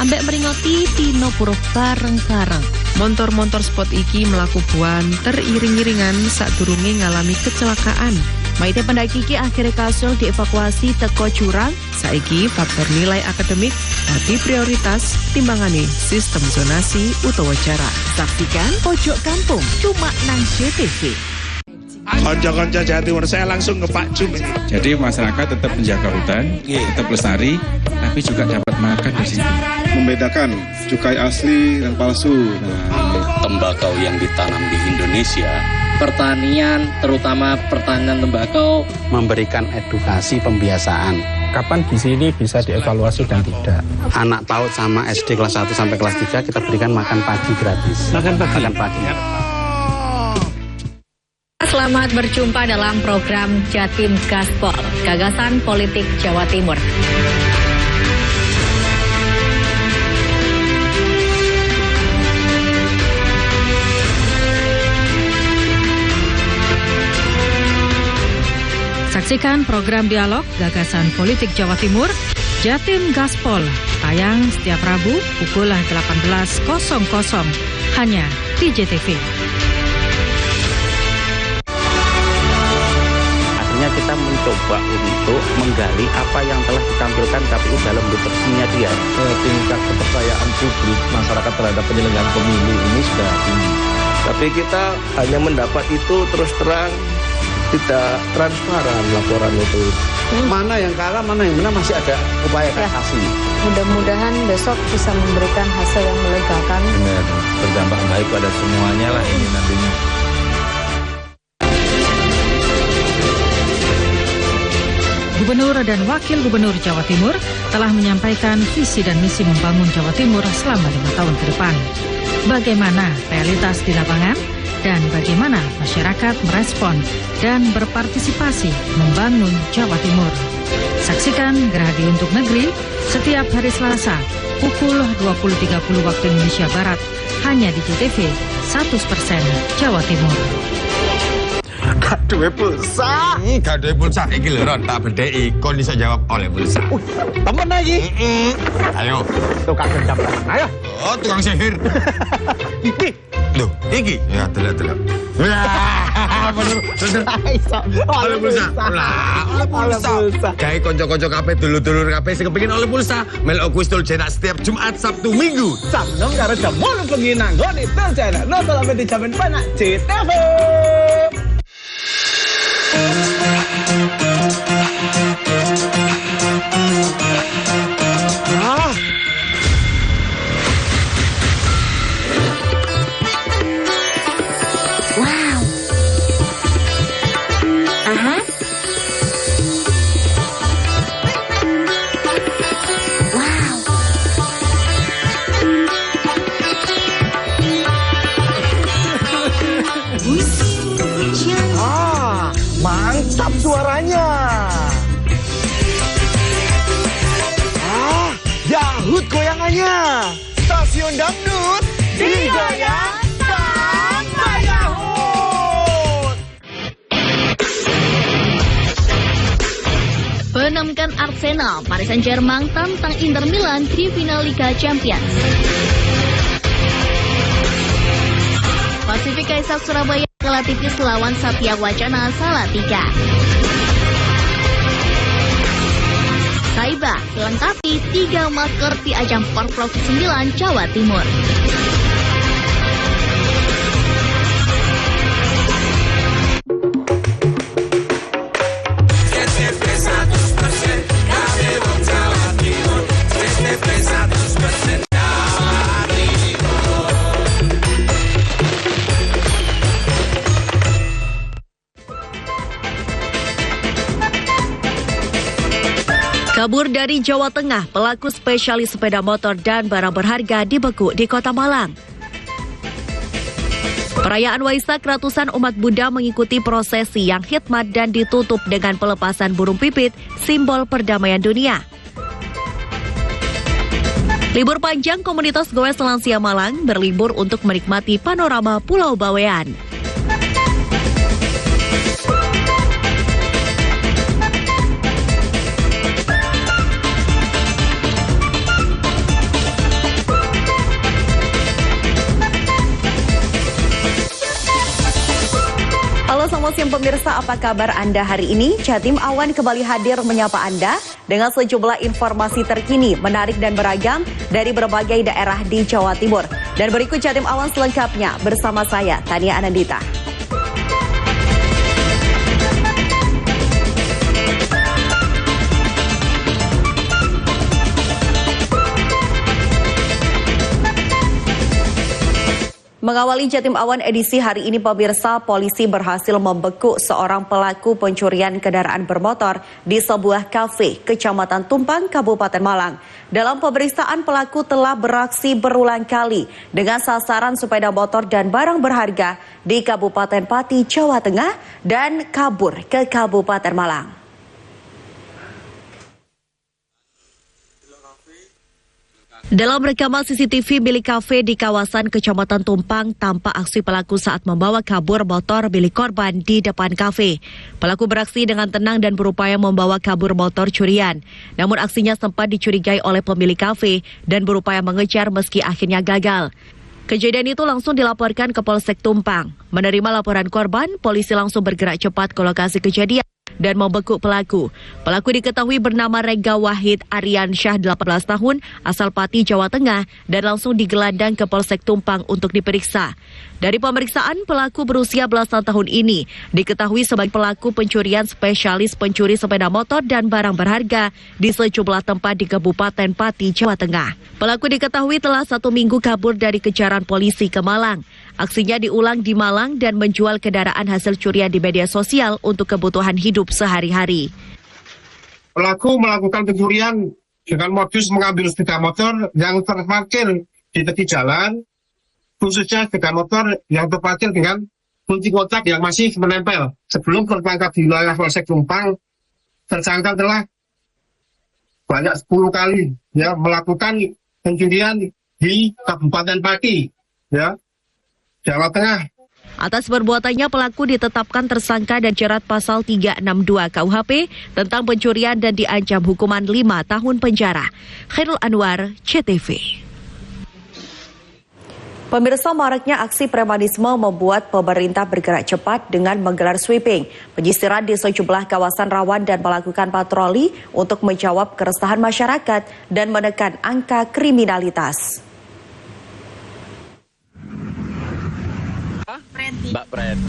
ambek meringoti Tino Puruf bareng-bareng. Montor-montor sport iki mlaku buanter iring-iringan sadurunge ngalami kecelakaan. Maite pendaki iki akhirnya kasul dievakuasi teko jurang. Saiki faktor nilai akademik dadi prioritas timbangane sistem zonasi utawa jarak. Saksikan Pojok Kampung cuma nang JTV. Konco-konco Jawa Timur, saya langsung ke Pak Jum ini. Jadi masyarakat tetap menjaga hutan, tetap lestari, tapi juga dapat makan di sini. Membedakan cukai asli dan palsu. Tembakau yang ditanam di Indonesia, pertanian, terutama pertanian tembakau, memberikan edukasi pembiasaan. Kapan gizi ini bisa dievaluasi dan tidak? Anak PAUD sama SD kelas 1 sampai kelas 3 kita berikan makan pagi gratis. Makan pagi. Selamat berjumpa dalam program Jatim Gaspol, Gagasan Politik Jawa Timur. Saksikan program dialog Gagasan Politik Jawa Timur, Jatim Gaspol, tayang setiap Rabu pukul 18.00 hanya di JTV. Artinya kita mencoba untuk menggali apa yang telah ditampilkan KPU dalam deteksinya dia. Tingkat kepercayaan publik masyarakat terhadap penyelenggaraan pemilu ini sudah tinggi. Tapi kita hanya mendapat itu terus terang, tidak transparan laporan itu. Mana yang kalah, mana yang menang masih ada upaya kasasi. Mudah-mudahan besok bisa memberikan hasil yang melegakan. Benar, berdampak baik pada semuanya lah ini nantinya. Gubernur dan Wakil Gubernur Jawa Timur telah menyampaikan visi dan misi membangun Jawa Timur selama 5 tahun ke depan. Bagaimana realitas di lapangan dan bagaimana masyarakat merespon dan berpartisipasi membangun Jawa Timur. Saksikan Gerhadi untuk Negeri setiap hari Selasa pukul 20.30 waktu Indonesia Barat hanya di JTV 100% Jawa Timur. Gaduhe pulsa. Gaduhe pulsa iki lho Ron, tak bedheki kon iso jawab oleh pulsa. Temen lagi. Ayo. Tukang gendam. Ayo. Oh, tukang sihir. Iki. Loh, iki. Ya, delok. Bener. Oleh pulsa. Oleh pulsa. Gawe kanca-kanca kabeh dulur-dulur kabeh sing kepengin oleh pulsa, melok kuis tul cenak setiap Jumat, Sabtu, Minggu. Jam 6 karo jam 8 bengi nang nggone tul cenak. Nonton sampe dijamin penak JTV. Mantap suaranya. Yahut goyangannya. Stasiun dangdut digoyang sama Yahut. Penamkan Arsenal, Paris Saint-Germain tantang Inter Milan di final Liga Champions. Pasifik Kaisar Surabaya kalah tipis lawan Satya Wacana Salatiga. Saiba melengkapi 3 masker di ajang Porprov 9 Jawa Timur. Kabur dari Jawa Tengah, pelaku spesialis sepeda motor dan barang berharga dibekuk di Kota Malang. Perayaan Waisak, ratusan umat Buddha mengikuti prosesi yang khidmat dan ditutup dengan pelepasan burung pipit, simbol perdamaian dunia. Libur panjang komunitas Goes Lansia Malang berlibur untuk menikmati panorama Pulau Bawean. siang pemirsa, apa kabar Anda hari ini? Jatim Awan kembali hadir menyapa Anda dengan sejumlah informasi terkini, menarik dan beragam dari berbagai daerah di Jawa Timur. Dan berikut Jatim Awan selengkapnya bersama saya, Tania Anandita. Mengawali Jatim Awan edisi hari ini pemirsa, polisi berhasil membekuk seorang pelaku pencurian kendaraan bermotor di sebuah kafe Kecamatan Tumpang, Kabupaten Malang. Dalam pemeriksaan, pelaku telah beraksi berulang kali dengan sasaran sepeda motor dan barang berharga di Kabupaten Pati, Jawa Tengah dan kabur ke Kabupaten Malang. Dalam rekaman CCTV milik kafe di kawasan Kecamatan Tumpang, tampak aksi pelaku saat membawa kabur motor milik korban di depan kafe. Pelaku beraksi dengan tenang dan berupaya membawa kabur motor curian. Namun aksinya sempat dicurigai oleh pemilik kafe dan berupaya mengejar meski akhirnya gagal. Kejadian itu langsung dilaporkan ke Polsek Tumpang. Menerima laporan korban, polisi langsung bergerak cepat ke lokasi kejadian dan membekuk pelaku. Pelaku diketahui bernama Rega Wahid Aryansyah, 18 tahun, asal Pati, Jawa Tengah, dan langsung digelandang ke Polsek Tumpang untuk diperiksa. Dari pemeriksaan, pelaku berusia belasan tahun ini diketahui sebagai pelaku pencurian spesialis pencuri sepeda motor dan barang berharga di sejumlah tempat di Kabupaten Pati, Jawa Tengah. Pelaku diketahui telah 1 minggu kabur dari kejaran polisi ke Malang. Aksinya diulang di Malang dan menjual kendaraan hasil curian di media sosial untuk kebutuhan hidup sehari-hari. Pelaku melakukan pencurian dengan modus mengambil sepeda motor yang terparkir di tepi jalan, khususnya sepeda motor yang terparkir dengan kunci kotak yang masih menempel. Sebelum tertangkap di wilayah Polsek Tumpang, tersangka telah banyak 10 kali melakukan pencurian di Kabupaten Pati, Jawa Tengah. Atas perbuatannya, pelaku ditetapkan tersangka dan jerat pasal 362 KUHP tentang pencurian dan diancam hukuman 5 tahun penjara. Khairul Anwar, CTV. Pemirsa, maraknya aksi premanisme membuat pemerintah bergerak cepat dengan menggelar sweeping, penyisiran di sejumlah kawasan rawan dan melakukan patroli untuk menjawab keresahan masyarakat dan menekan angka kriminalitas.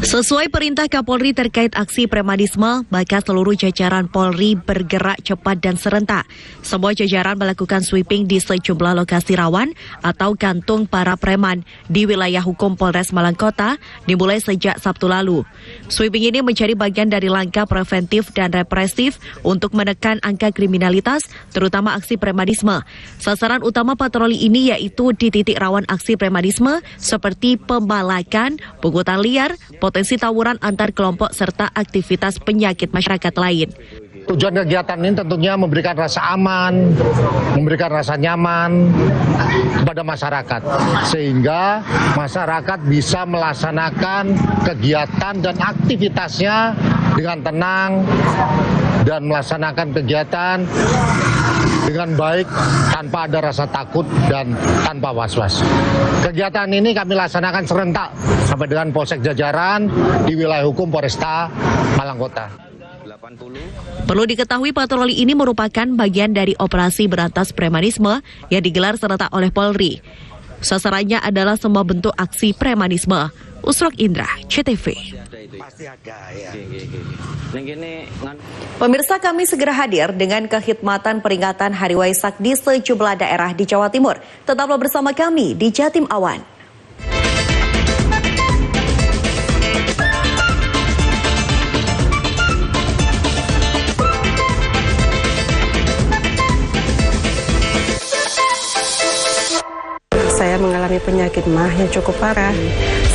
Sesuai perintah Kapolri terkait aksi premanisme, maka seluruh jajaran Polri bergerak cepat dan serentak. Semua jajaran melakukan sweeping di sejumlah lokasi rawan atau kantung para preman di wilayah hukum Polres Malang Kota dimulai sejak Sabtu lalu. Sweeping ini menjadi bagian dari langkah preventif dan represif untuk menekan angka kriminalitas, terutama aksi premanisme. Sasaran utama patroli ini yaitu di titik rawan aksi premanisme seperti pembalakan, pungutan liar, potensi tawuran antar kelompok, serta aktivitas penyakit masyarakat lain. Tujuan kegiatan ini tentunya memberikan rasa aman, memberikan rasa nyaman kepada masyarakat, sehingga masyarakat bisa melaksanakan kegiatan dan aktivitasnya dengan tenang dan melaksanakan kegiatan dengan baik tanpa ada rasa takut dan tanpa was-was. Kegiatan ini kami laksanakan serentak sampai dengan Polsek jajaran di wilayah hukum Polresta Malang Kota. Perlu diketahui patroli ini merupakan bagian dari operasi berantas premanisme yang digelar serentak oleh Polri. Sasarannya adalah semua bentuk aksi premanisme. Usrok Indra, CTV. Pemirsa, kami segera hadir dengan kekhidmatan peringatan Hari Waisak di sejumlah daerah di Jawa Timur. Tetaplah bersama kami di Jatim Awan. Saya mengalami penyakit MAH yang cukup parah.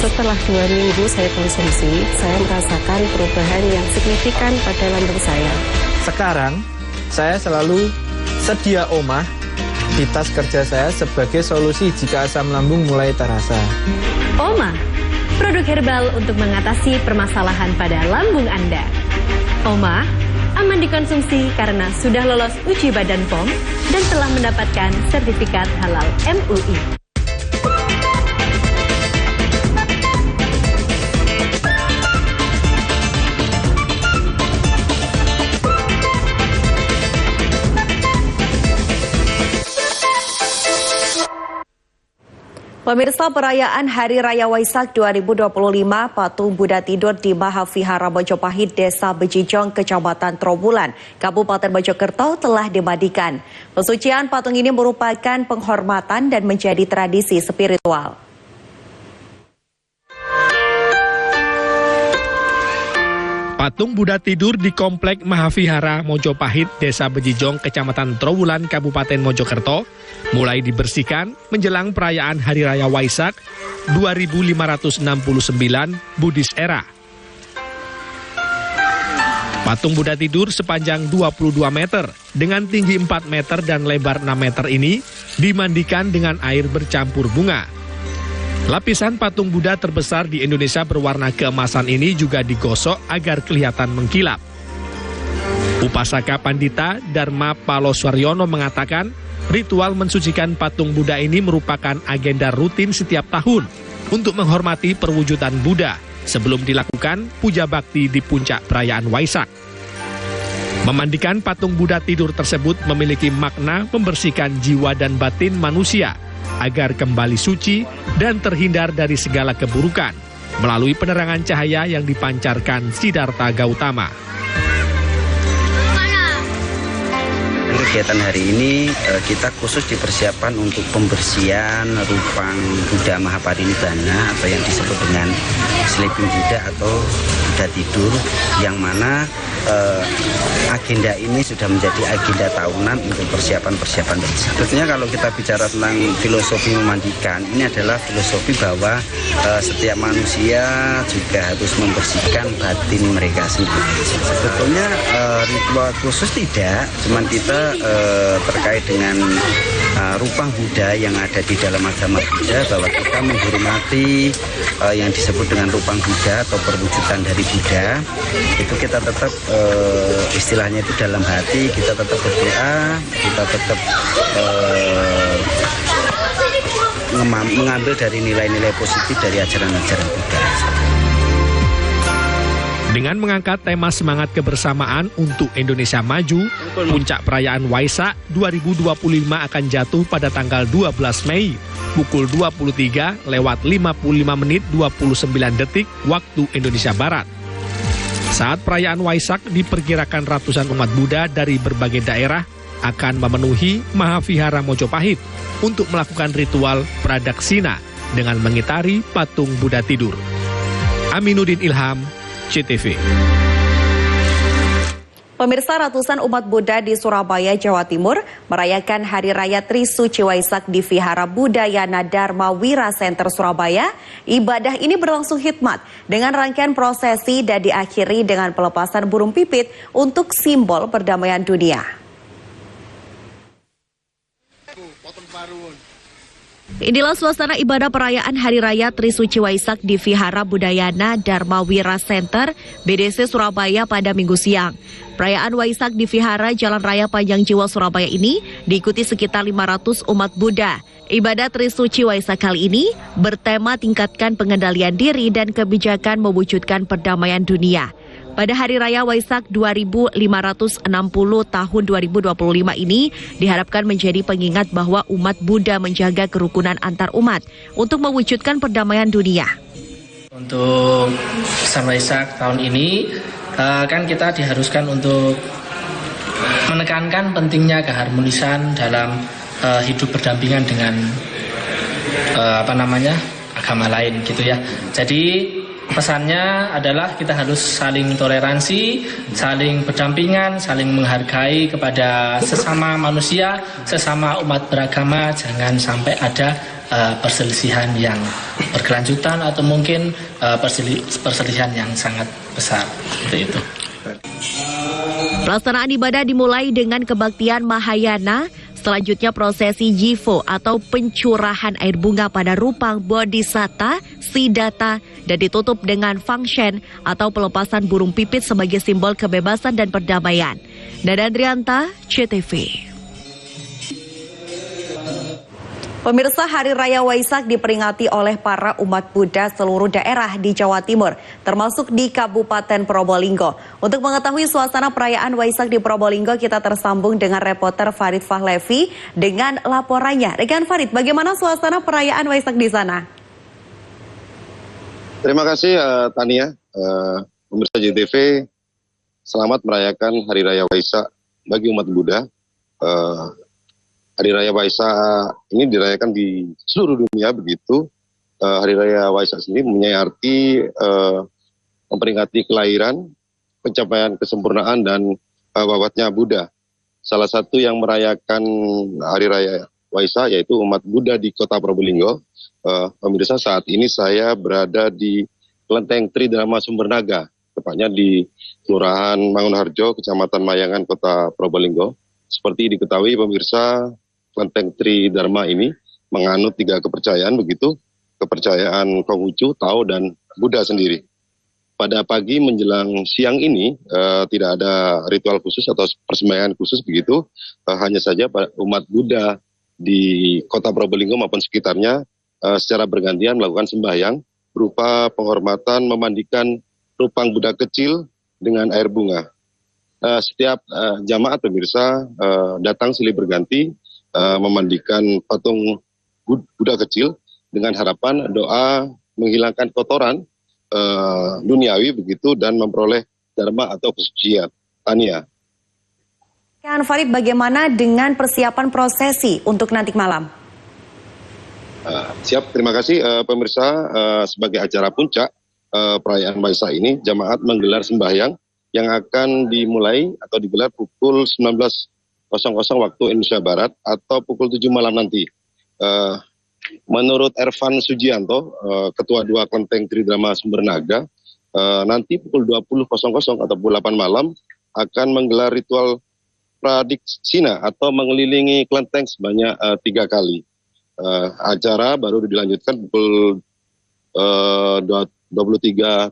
Setelah 2 minggu saya konsumsi, saya merasakan perubahan yang signifikan pada lambung saya. Sekarang, saya selalu sedia omah di tas kerja saya sebagai solusi jika asam lambung mulai terasa. Omah, produk herbal untuk mengatasi permasalahan pada lambung Anda. Omah, aman dikonsumsi karena sudah lolos uji Badan POM dan telah mendapatkan sertifikat halal MUI. Pemirsa, perayaan Hari Raya Waisak 2025, patung Buddha tidur di Mahavihara Mojopahit, Desa Bejijong, Kecamatan Trowulan, Kabupaten Mojokerto telah dimandikan. Pensucian patung ini merupakan penghormatan dan menjadi tradisi spiritual. Patung Buddha tidur di Komplek Mahavihara Mojopahit, Desa Bejijong, Kecamatan Trowulan, Kabupaten Mojokerto, mulai dibersihkan menjelang perayaan Hari Raya Waisak 2569 Buddhis Era. Patung Buddha tidur sepanjang 22 meter dengan tinggi 4 meter dan lebar 6 meter ini dimandikan dengan air bercampur bunga. Lapisan patung Buddha terbesar di Indonesia berwarna keemasan ini juga digosok agar kelihatan mengkilap. Upasaka Pandita Dharma Paloswaryono mengatakan, ritual mensucikan patung Buddha ini merupakan agenda rutin setiap tahun untuk menghormati perwujudan Buddha sebelum dilakukan puja bakti di puncak perayaan Waisak. Memandikan patung Buddha tidur tersebut memiliki makna membersihkan jiwa dan batin manusia agar kembali suci dan terhindar dari segala keburukan melalui penerangan cahaya yang dipancarkan Siddhartha Gautama. Kegiatan hari ini kita khusus dipersiapkan untuk pembersihan rupang Buddha Mahaparinibbana atau yang disebut dengan Sleeping Buddha atau Buddha tidur, yang mana agenda ini sudah menjadi agenda tahunan untuk persiapan-persiapan bersih. Tentunya kalau kita bicara tentang filosofi memandikan, ini adalah filosofi bahwa setiap manusia juga harus membersihkan batin mereka sendiri. Sebetulnya ritual khusus tidak, cuman kita terkait dengan rupang Buddha yang ada di dalam agama Buddha, bahwa kita menghormati yang disebut dengan rupang Buddha atau perwujudan dari Buddha, itu kita tetap istilahnya itu dalam hati, kita tetap berdoa, kita tetap mengambil dari nilai-nilai positif dari ajaran-ajaran Buddha. Dengan mengangkat tema semangat kebersamaan untuk Indonesia Maju, puncak perayaan Waisak 2025 akan jatuh pada tanggal 12 Mei pukul 23:55 menit 29 detik waktu Indonesia Barat. Saat perayaan Waisak diperkirakan ratusan umat Buddha dari berbagai daerah akan memenuhi Mahavihara Mojopahit untuk melakukan ritual pradaksina dengan mengitari patung Buddha tidur. Aminuddin Ilham, CTV. Pemirsa, ratusan umat Buddha di Surabaya, Jawa Timur merayakan Hari Raya Trisuci Waisak di Vihara Budayana Dharma Wira Center Surabaya. Ibadah ini berlangsung hikmat dengan rangkaian prosesi dan diakhiri dengan pelepasan burung pipit untuk simbol perdamaian dunia. Inilah suasana ibadah perayaan Hari Raya Trisuci Waisak di Vihara Budayana Dharma Wira Center, BDC Surabaya pada Minggu siang. Perayaan Waisak di Vihara Jalan Raya Panjang Jiwa Surabaya ini diikuti sekitar 500 umat Buddha. Ibadah Trisuci Waisak kali ini bertema tingkatkan pengendalian diri dan kebijakan mewujudkan perdamaian dunia. Pada Hari Raya Waisak 2560 tahun 2025 ini diharapkan menjadi pengingat bahwa umat Buddha menjaga kerukunan antar umat untuk mewujudkan perdamaian dunia. Untuk pesan Waisak tahun ini kan kita diharuskan untuk menekankan pentingnya keharmonisan dalam hidup berdampingan dengan agama lain gitu ya. Jadi pesannya adalah kita harus saling toleransi, saling berdampingan, saling menghargai kepada sesama manusia, sesama umat beragama. Jangan sampai ada perselisihan yang berkelanjutan atau mungkin perselisihan yang sangat besar. Seperti itu. Pelaksanaan ibadah dimulai dengan kebaktian Mahayana. Selanjutnya prosesi Jivo atau pencurahan air bunga pada rupang Bodhisatta, Siddhartha, dan ditutup dengan function atau pelepasan burung pipit sebagai simbol kebebasan dan perdamaian. Nada Andrianta, CTV. Pemirsa, Hari Raya Waisak diperingati oleh para umat Buddha seluruh daerah di Jawa Timur, termasuk di Kabupaten Probolinggo. Untuk mengetahui suasana perayaan Waisak di Probolinggo, kita tersambung dengan reporter Farid Fahlevi dengan laporannya. Rekan Farid, bagaimana suasana perayaan Waisak di sana? Terima kasih Tania. Pemirsa JTV, selamat merayakan Hari Raya Waisak bagi umat Buddha. Hari Raya Waisak ini dirayakan di seluruh dunia begitu. Hari Raya Waisak sendiri mempunyai arti memperingati kelahiran, pencapaian kesempurnaan dan wafatnya Buddha. Salah satu yang merayakan Hari Raya Waisak yaitu umat Buddha di Kota Probolinggo. Pemirsa, saat ini saya berada di Kelenteng Tridharma Sumbernaga, tepatnya di Kelurahan Mangunharjo, Kecamatan Mayangan, Kota Probolinggo. Seperti diketahui pemirsa, Kelenteng Tridharma ini menganut 3 kepercayaan begitu, kepercayaan Konghucu, Tao, dan Buddha sendiri. Pada pagi menjelang siang ini tidak ada ritual khusus atau persembahyaan khusus begitu, hanya saja umat Buddha di Kota Probolinggo maupun sekitarnya secara bergantian melakukan sembahyang berupa penghormatan memandikan rupang Buddha kecil dengan air bunga. Setiap jamaat pemirsa datang silih berganti memandikan patung Buddha kecil dengan harapan doa menghilangkan kotoran duniawi begitu dan memperoleh dharma atau kesucian. Tania. Kan Farid, bagaimana dengan persiapan prosesi untuk nanti malam? Siap, terima kasih pemirsa. Sebagai acara puncak perayaan Waisak ini, jamaat menggelar sembahyang yang akan dimulai atau digelar pukul 19.00 waktu Indonesia Barat atau pukul 7 malam nanti. Menurut Ervan Sujianto, Ketua 2 Kelenteng Tridharma Sumbernaga, nanti pukul 20.00 atau pukul 8 malam akan menggelar ritual pradiksina atau mengelilingi kelenteng sebanyak 3 kali. Acara baru dilanjutkan pukul 23.30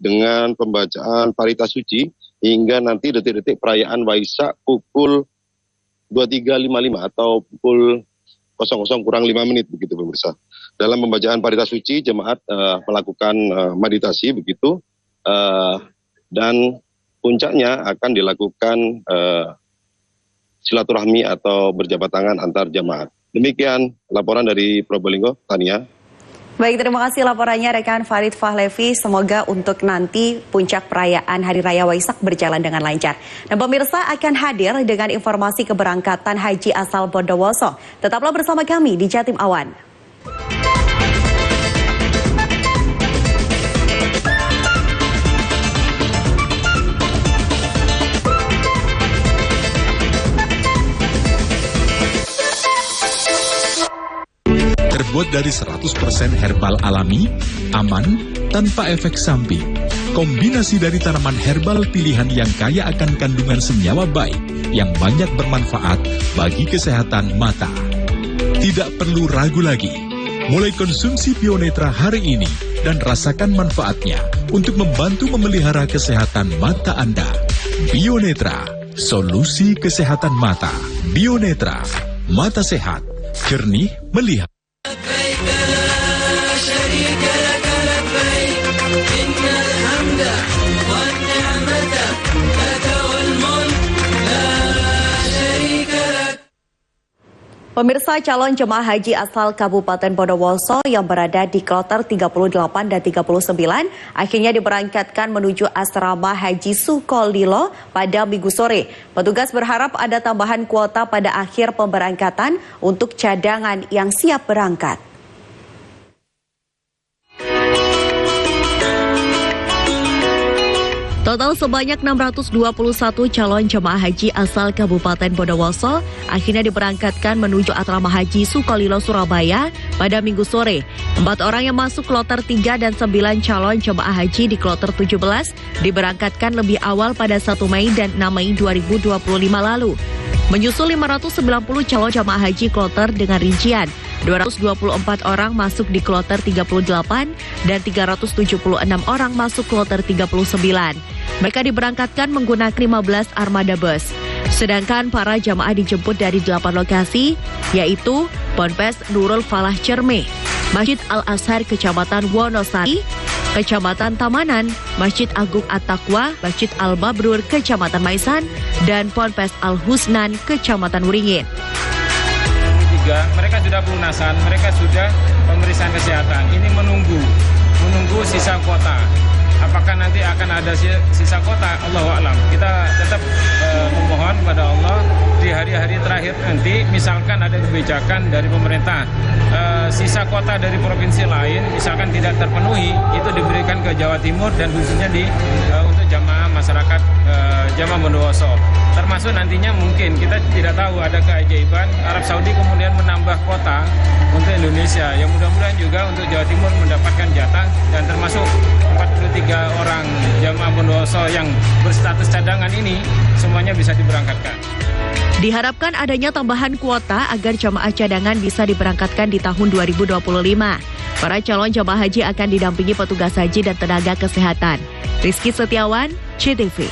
dengan pembacaan parita suci hingga nanti detik-detik perayaan Waisak pukul 23.55 atau pukul 00 kurang 5 menit begitu pemirsa. Dalam pembacaan parita suci, jemaat melakukan meditasi begitu dan puncaknya akan dilakukan silaturahmi atau berjabat tangan antar jemaat. Demikian laporan dari Probolinggo, Tania. Baik, terima kasih laporannya rekan Farid Fahlevi. Semoga untuk nanti puncak perayaan Hari Raya Waisak berjalan dengan lancar. Dan pemirsa akan hadir dengan informasi keberangkatan haji asal Bondowoso. Tetaplah bersama kami di Jatim Awan. Terbuat dari 100% herbal alami, aman, tanpa efek samping. Kombinasi dari tanaman herbal pilihan yang kaya akan kandungan senyawa baik yang banyak bermanfaat bagi kesehatan mata. Tidak perlu ragu lagi. Mulai konsumsi Bionetra hari ini dan rasakan manfaatnya untuk membantu memelihara kesehatan mata Anda. Bionetra, solusi kesehatan mata. Bionetra, mata sehat, jernih melihat. Pemirsa, calon jemaah haji asal Kabupaten Bondowoso yang berada di kloter 38 dan 39 akhirnya diberangkatkan menuju asrama Haji Sukolilo pada Minggu sore. Petugas berharap ada tambahan kuota pada akhir pemberangkatan untuk cadangan yang siap berangkat. Total sebanyak 621 calon jemaah haji asal Kabupaten Bondowoso akhirnya diberangkatkan menuju asrama Haji Sukolilo Surabaya pada Minggu sore. 4 orang yang masuk kloter 3 dan 9 calon jemaah haji di kloter 17 diberangkatkan lebih awal pada 1 Mei dan 6 Mei 2025 lalu. Menyusul 590 calon jemaah haji kloter dengan rincian 224 orang masuk di kloter 38 dan 376 orang masuk kloter 39. Mereka diberangkatkan menggunakan 15 armada bus. Sedangkan para jamaah dijemput dari 8 lokasi, yaitu Ponpes Nurul Falah Cerme, Masjid Al-Azhar Kecamatan Wonosari, Kecamatan Tamanan, Masjid Agung At-Taqwa, Masjid Al-Mabrur Kecamatan Maisan, dan Ponpes Al-Husnan Kecamatan Wuringin. Mereka sudah pelunasan, mereka sudah pemeriksaan kesehatan. Ini menunggu sisa kuota. Apakah nanti akan ada sisa kuota? Allahu a'lam. Kita tetap memohon kepada Allah di hari-hari terakhir nanti, misalkan ada kebijakan dari pemerintah, sisa kuota dari provinsi lain misalkan tidak terpenuhi, itu diberikan ke Jawa Timur dan khususnya untuk jamaah masyarakat jamaah Bondowoso. Termasuk nantinya mungkin kita tidak tahu ada keajaiban Arab Saudi kemudian menambah kuota untuk Indonesia. Yang mudah-mudahan juga untuk Jawa Timur mendapatkan jatah dan termasuk 43 orang jamaah Bondowoso yang berstatus cadangan ini semuanya bisa diberangkatkan. Diharapkan adanya tambahan kuota agar jamaah cadangan bisa diberangkatkan di tahun 2025. Para calon jamaah haji akan didampingi petugas haji dan tenaga kesehatan. Rizky Setiawan, CTV.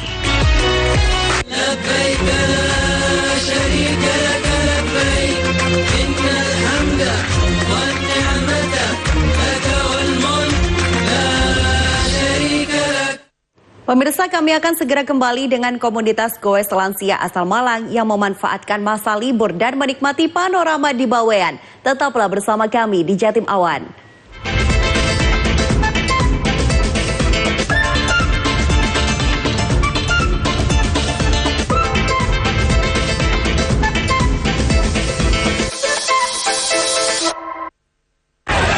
Pemirsa, kami akan segera kembali dengan komunitas goes lansia asal Malang yang memanfaatkan masa libur dan menikmati panorama di Bawean. Tetaplah bersama kami di Jatim Awan.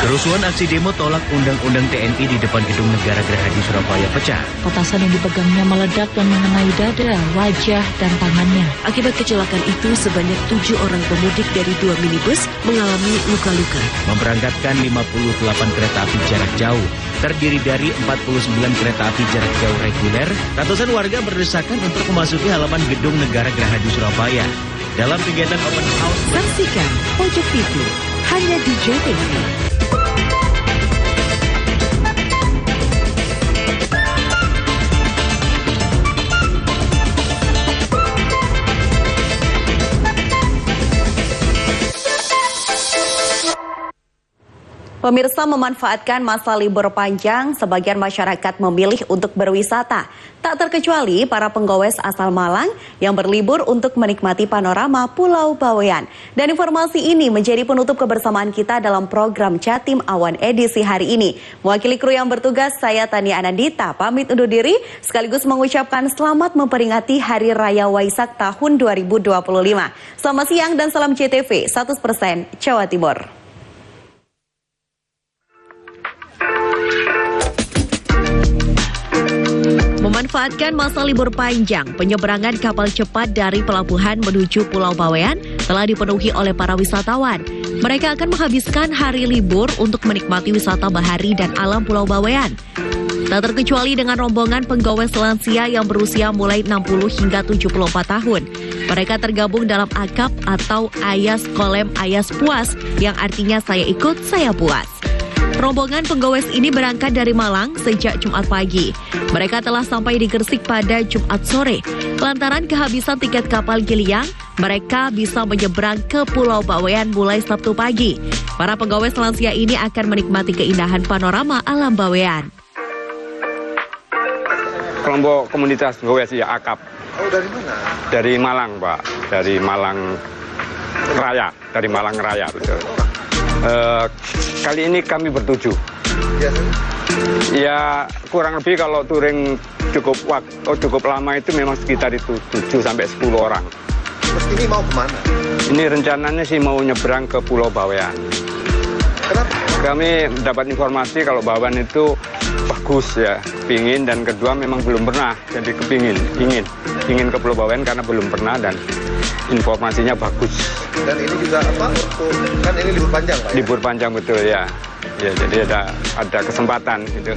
Kerusuhan aksi demo tolak Undang-Undang TNI di depan Gedung Negara Gerahadi Surabaya pecah. Petasan yang dipegangnya meledak dan mengenai dada, wajah, dan tangannya. Akibat kecelakaan itu, sebanyak 7 orang pemudik dari 2 minibus mengalami luka-luka. Memberangkatkan 58 kereta api jarak jauh, terdiri dari 49 kereta api jarak jauh reguler. Ratusan warga berdesakan untuk memasuki halaman Gedung Negara Gerahadi Surabaya. Dalam kegiatan open house, saksikan Pojok TV hanya di JTV. Pemirsa, memanfaatkan masa libur panjang, sebagian masyarakat memilih untuk berwisata. Tak terkecuali para penggowes asal Malang yang berlibur untuk menikmati panorama Pulau Bawean. Dan informasi ini menjadi penutup kebersamaan kita dalam program Jatim Awan edisi hari ini. Mewakili kru yang bertugas, saya Tania Anandita pamit undur diri sekaligus mengucapkan selamat memperingati Hari Raya Waisak tahun 2025. Selamat siang dan salam JTV 100% Jawa Timur. Memanfaatkan masa libur panjang, penyeberangan kapal cepat dari pelabuhan menuju Pulau Bawean telah dipenuhi oleh para wisatawan. Mereka akan menghabiskan hari libur untuk menikmati wisata bahari dan alam Pulau Bawean. Tak terkecuali dengan rombongan penggowes lansia yang berusia mulai 60 hingga 74 tahun. Mereka tergabung dalam AKAP atau Ayas Kolem Ayas Puas, yang artinya saya ikut, saya puas. Rombongan penggowes ini berangkat dari Malang sejak Jumat pagi. Mereka telah sampai di Gresik pada Jumat sore. Lantaran kehabisan tiket kapal Giliang, mereka bisa menyeberang ke Pulau Bawean mulai Sabtu pagi. Para penggowes lansia ini akan menikmati keindahan panorama alam Bawean. Kelompok komunitas gowes ya AKAP. Oh, dari mana? Dari Malang, Pak. Dari Malang Raya. Dari Malang Raya, betul. Kali ini kami bertujuh. Ya kurang lebih kalau touring cukup lama itu memang sekitar itu 7 sampai 10 orang. Terus ini mau kemana? Ini rencananya sih mau nyebrang ke Pulau Bawean. Kenapa? Kami dapat informasi kalau Bawean itu bagus ya, pingin, dan kedua memang belum pernah, jadi ingin ke Pulau Bawean karena belum pernah dan informasinya bagus. Dan ini juga apa? Kan ini libur panjang, Pak. Libur panjang betul ya. Ya, jadi ada kesempatan itu.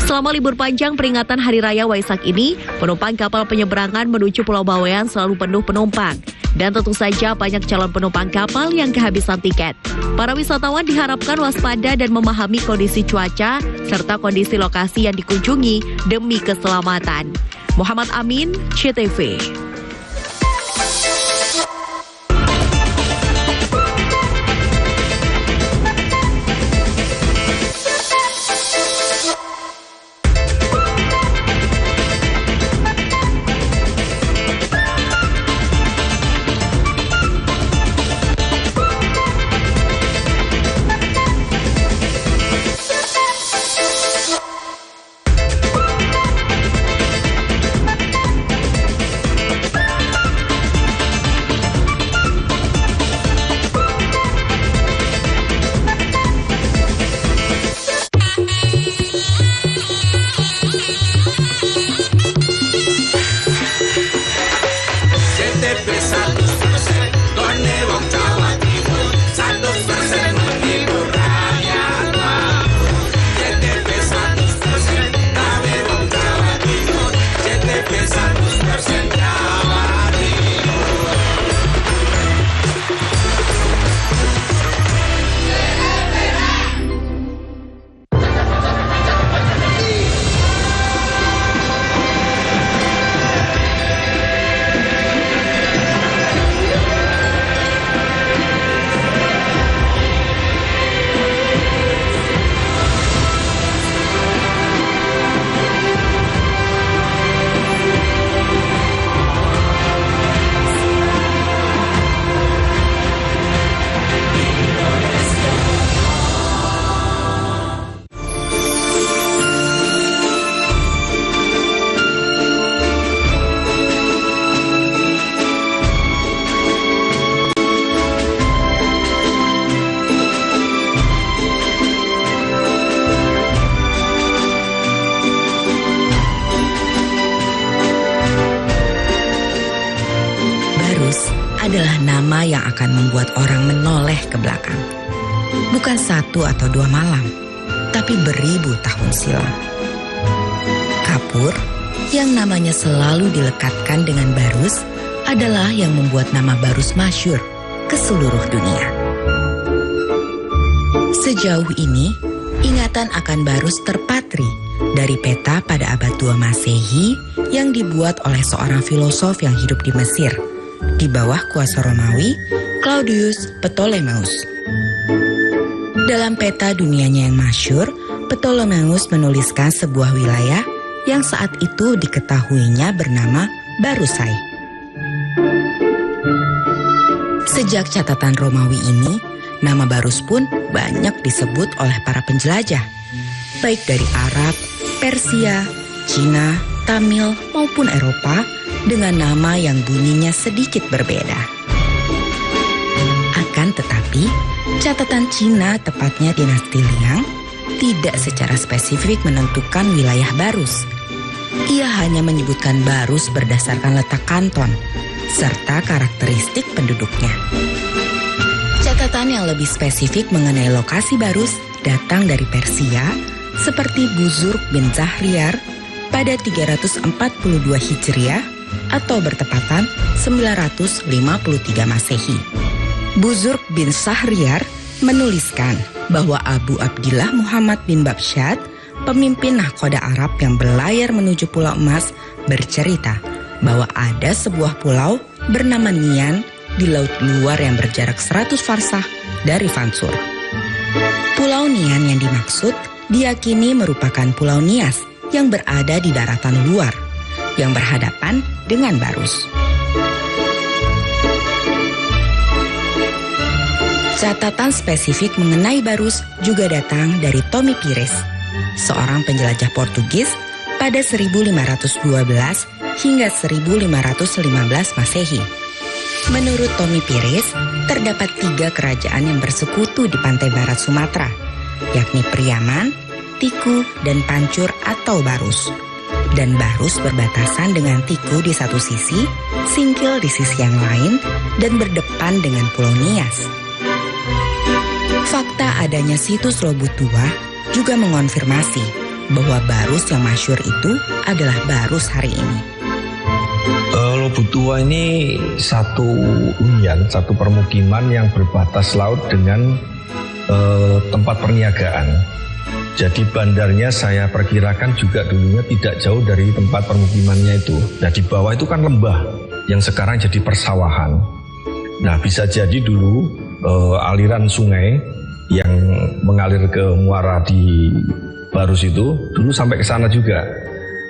Selama libur panjang peringatan Hari Raya Waisak ini, penumpang kapal penyeberangan menuju Pulau Bawean selalu penuh penumpang. Dan tentu saja banyak calon penumpang kapal yang kehabisan tiket. Para wisatawan diharapkan waspada dan memahami kondisi cuaca serta kondisi lokasi yang dikunjungi demi keselamatan. Muhammad Amin, CTV. nama yang akan membuat orang menoleh ke belakang. Bukan 1 atau 2 malam, tapi beribu tahun silam. Kapur, yang namanya selalu dilekatkan dengan Barus, adalah yang membuat nama Barus masyhur ke seluruh dunia. Sejauh ini, ingatan akan Barus terpatri dari peta pada abad 2 Masehi yang dibuat oleh seorang filosof yang hidup di Mesir, di bawah kuasa Romawi, Claudius Ptolemeus. Dalam peta dunianya yang masyhur, Ptolemeus menuliskan sebuah wilayah yang saat itu diketahuinya bernama Barusai. Sejak catatan Romawi ini, nama Barus pun banyak disebut oleh para penjelajah, baik dari Arab, Persia, Cina, Tamil maupun Eropa, dengan nama yang bunyinya sedikit berbeda. Akan tetapi, catatan Cina, tepatnya dinasti Liang, tidak secara spesifik menentukan wilayah Barus. Ia hanya menyebutkan Barus berdasarkan letak kanton serta karakteristik penduduknya. Catatan yang lebih spesifik mengenai lokasi Barus datang dari Persia, seperti Buzurg bin Zahriar pada 342 Hijriah atau bertepatan 953 Masehi. Buzurg bin Zahriar menuliskan bahwa Abu Abdillah Muhammad bin Babsyad, pemimpin nahkoda Arab yang berlayar menuju Pulau Emas, bercerita bahwa ada sebuah pulau bernama Nian di laut luar yang berjarak 100 farsah dari Fansur. Pulau Nian yang dimaksud diyakini merupakan Pulau Nias yang berada di daratan luar, yang berhadapan dengan Barus. Catatan spesifik mengenai Barus juga datang dari Tommy Pires, seorang penjelajah Portugis pada 1512 hingga 1515 Masehi. Menurut Tommy Pires, terdapat 3 kerajaan yang bersekutu di pantai barat Sumatera, yakni Priaman, Tiku, dan Pancur atau Barus. Dan Barus berbatasan dengan Tiku di satu sisi, Singkil di sisi yang lain, dan berdepan dengan Pulau Nias. Fakta adanya situs Lobutua juga mengonfirmasi bahwa Barus yang masyhur itu adalah Barus hari ini. Lobutua ini satu hunian, satu permukiman yang berbatas laut dengan tempat perniagaan. Jadi bandarnya saya perkirakan juga dulunya tidak jauh dari tempat permukimannya itu. Nah di bawah itu kan lembah yang sekarang jadi persawahan. Nah bisa jadi dulu aliran sungai yang mengalir ke muara di Barus itu dulu sampai ke sana juga.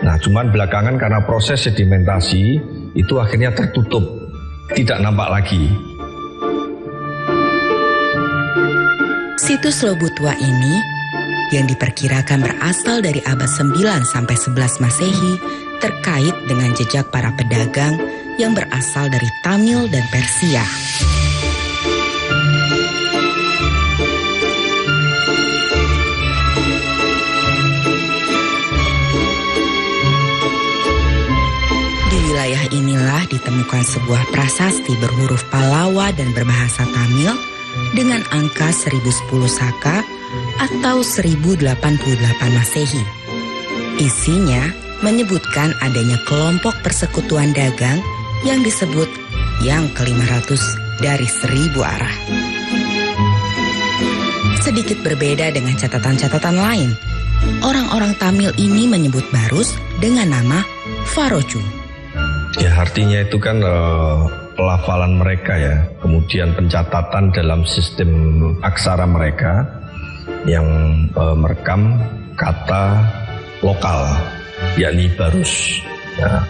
Nah cuman belakangan karena proses sedimentasi itu akhirnya tertutup, tidak nampak lagi. Situs Lobutua ini yang diperkirakan berasal dari abad 9 sampai 11 Masehi terkait dengan jejak para pedagang yang berasal dari Tamil dan Persia. Di wilayah inilah ditemukan sebuah prasasti berhuruf Palawa dan berbahasa Tamil dengan angka 1010 Saka atau 1088 Masehi. Isinya menyebutkan adanya kelompok persekutuan dagang yang disebut yang ke-500 dari 1000 arah. Sedikit berbeda dengan catatan-catatan lain, orang-orang Tamil ini menyebut Barus dengan nama Faroju. Ya artinya itu kan pelafalan mereka ya, kemudian pencatatan dalam sistem aksara mereka yang merekam kata lokal, yakni Barus. Nah,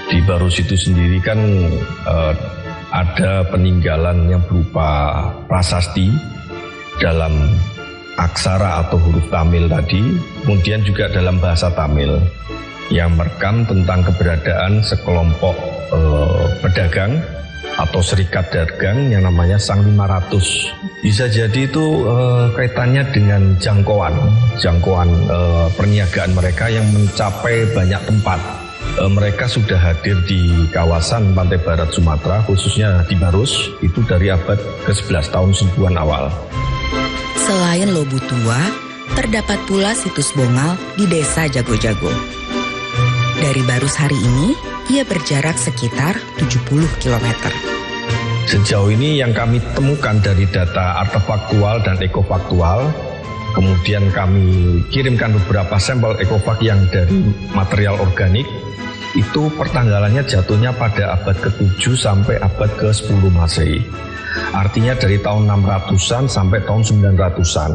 di Barus itu sendiri kan ada peninggalan yang berupa prasasti dalam aksara atau huruf Tamil tadi, kemudian juga dalam bahasa Tamil yang merekam tentang keberadaan sekelompok pedagang atau serikat dagang yang namanya Sang 500. Bisa jadi itu kaitannya dengan jangkauan perniagaan mereka yang mencapai banyak tempat. mereka sudah hadir di kawasan pantai barat Sumatera, khususnya di Barus, itu dari abad ke-11 tahun 1000-an awal. Selain Lobu Tua, terdapat pula situs Bongal di Desa Jago-Jago. Dari Barus hari ini, ia berjarak sekitar 70 km. Sejauh ini yang kami temukan dari data artefaktual dan ekofaktual, kemudian kami kirimkan beberapa sampel ekofak yang dari material organik, itu pertanggalannya jatuhnya pada abad ke-7 sampai abad ke-10 Masehi. Artinya dari tahun 600-an sampai tahun 900-an.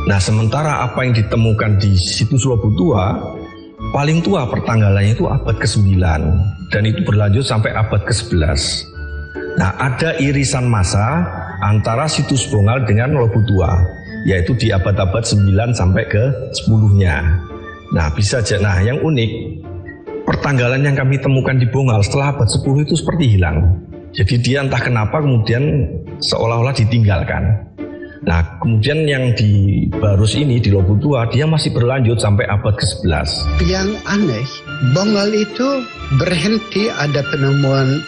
Nah, sementara apa yang ditemukan di situs Lobu Tua, paling tua pertanggalannya itu abad ke-9 dan itu berlanjut sampai abad ke-11. Nah, ada irisan masa antara situs Bongal dengan Lobu Tua, yaitu di abad-abad 9 sampai ke 10-nya. Nah, bisa aja. Nah, yang unik, pertanggalan yang kami temukan di Bongal setelah abad 10 itu seperti hilang. Jadi dia entah kenapa kemudian seolah-olah ditinggalkan. Nah, kemudian yang di Barus ini, di Lobu Tua, dia masih berlanjut sampai abad ke-11. Yang aneh, Bongal itu berhenti ada penemuan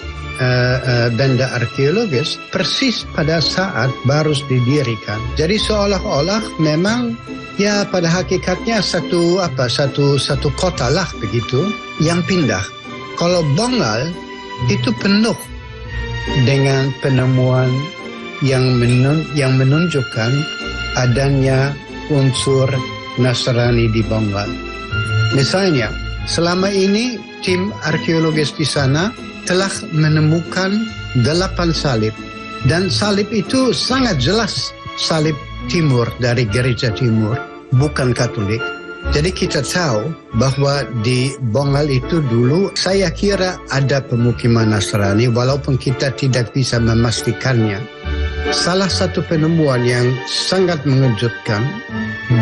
benda arkeologis persis pada saat Barus didirikan. Jadi seolah-olah memang ya pada hakikatnya satu kota lah begitu yang pindah. Kalau Bongal itu penuh dengan penemuan yang menunjukkan adanya unsur Nasrani di Bongal. Misalnya, selama ini tim arkeologis di sana telah menemukan 8 salib. Dan salib itu sangat jelas salib timur dari gereja timur, bukan Katolik. Jadi kita tahu bahwa di Bongal itu dulu saya kira ada pemukiman Nasrani walaupun kita tidak bisa memastikannya. Salah satu penemuan yang sangat mengejutkan,